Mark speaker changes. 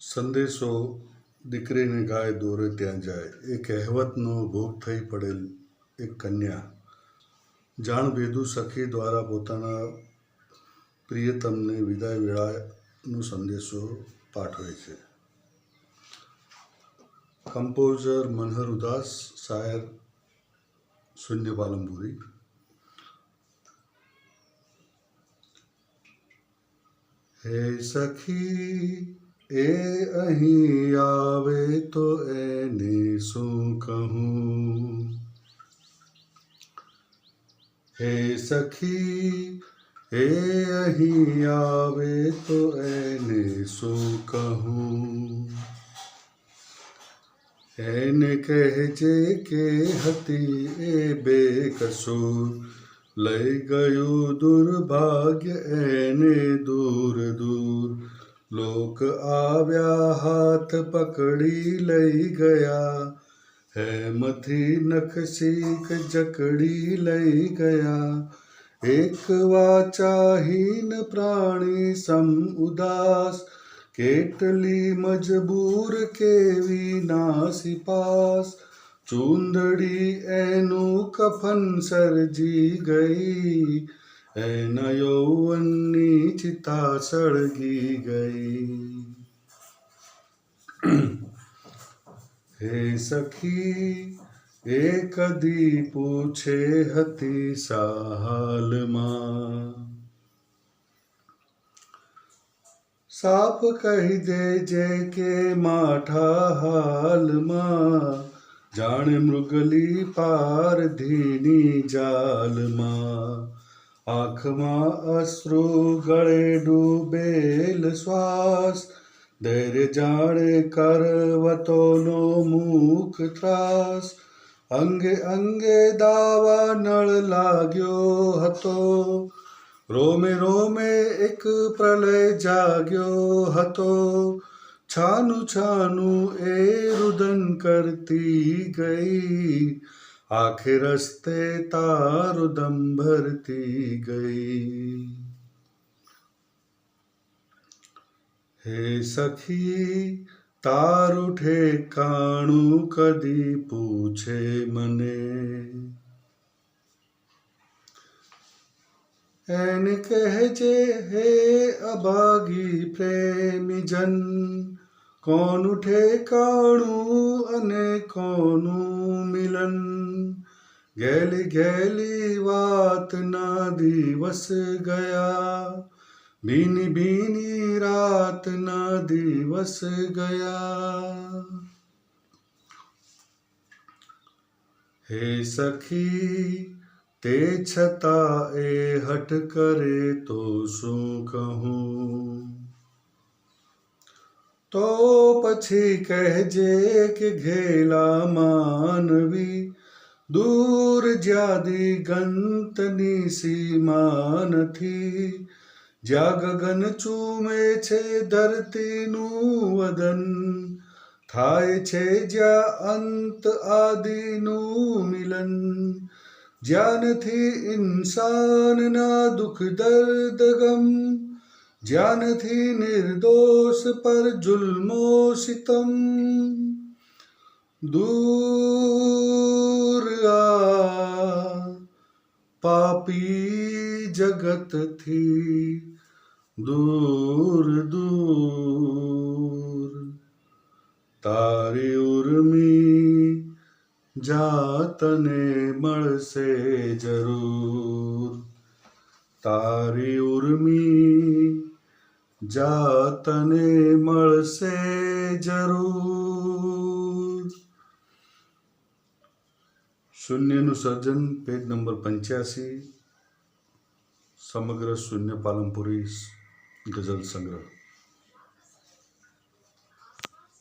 Speaker 1: સંદેશો દીકરીને ગાય દોરે ત્યાં જાય. એ કહેવતનો ભોગ થઈ પડેલ એક કન્યા જાણભેદુ સખી દ્વારા પોતાના પ્રિયતમને વિદાય વેળાનો સંદેશો પાઠવે છે. કમ્પોઝર મનહર ઉદાસ, શાયર શૂન્ય પાલનપુરી. હે સખી એ અહીં આવે તો એને શું કહું, હે સખી એ અહીં આવે તો એને શું કહું, એને કહેજે કે હતી એ બેકસૂર, લઈ ગયું દુર્ભાગ્ય એને દૂર દૂર, લોક આવ્યા હાથ પકડી લઈ ગયા, હેમથી નખશીખ જકડી લઈ ગયા, એક વાચાહીન પ્રાણી સમ ઉદાસ, કેટલી મજબૂર કેવી નાસીપાસ, ચૂંદડી એનું કફન સર્જી ગઈ, એના યૌવનની ચિતા સળગી ગઈ. હે સખી એ કદી પૂછે હતી સાહાલમાં, સાફ કહી દેજે કે માઠા હાલમાં, જાણે મૃગલી પારધીની જાલમાં, આંખમાં અશ્રુ ગળે ડૂબેલ શ્વાસ, ધૈર્ય જાણે કરવતોનો મૂક ત્રાસ, અંગે અંગે દાવા નળ લાગ્યો હતો, રોમે રોમે એક પ્રલય જાગ્યો હતો, છાનું છાનું એ રુદન કરતી ગઈ, આખે રસ્તે તારું દમ ભરતી ગઈ. હે સખી તારું ઠેકાણું કદી પૂછે મને, એને કહેજે હે અભાગી પ્રેમી જન, કોનું ઠેકાણું અને કોનું મિલન, ગેલી ગેલી વાતના દિવસ ગયા, ભીની ભીની રાતના દિવસ ગયા. હે સખી તે છતાં એ હઠ કરે તો શું કહું, તો પછી કહેજે કે ઘેલા માનવી, દૂર જ્યાં દિગંતની સીમા નથી, જ્યાં ગગન ચૂમે છે ધરતીનું વદન, થાય છે જ્યાં અંત આદિનું મિલન, જ્યાં નથી ઇન્સાનના દુઃખ દર્દ ગમ, જ્યાં નથી નિર્દોષ પર જુલ્મો સિતમ, દૂર આ પાપી જગતથી, દૂર દૂર તારી ઉર્મી જાતને મળશે જરૂર, તારી ઉર્મી જાતને મળશે જરૂર. શૂન્યનું સર્જન પેજ નંબર 85, સમગ્ર શૂન્ય પાલનપુરી ગઝલ સંગ્રહ.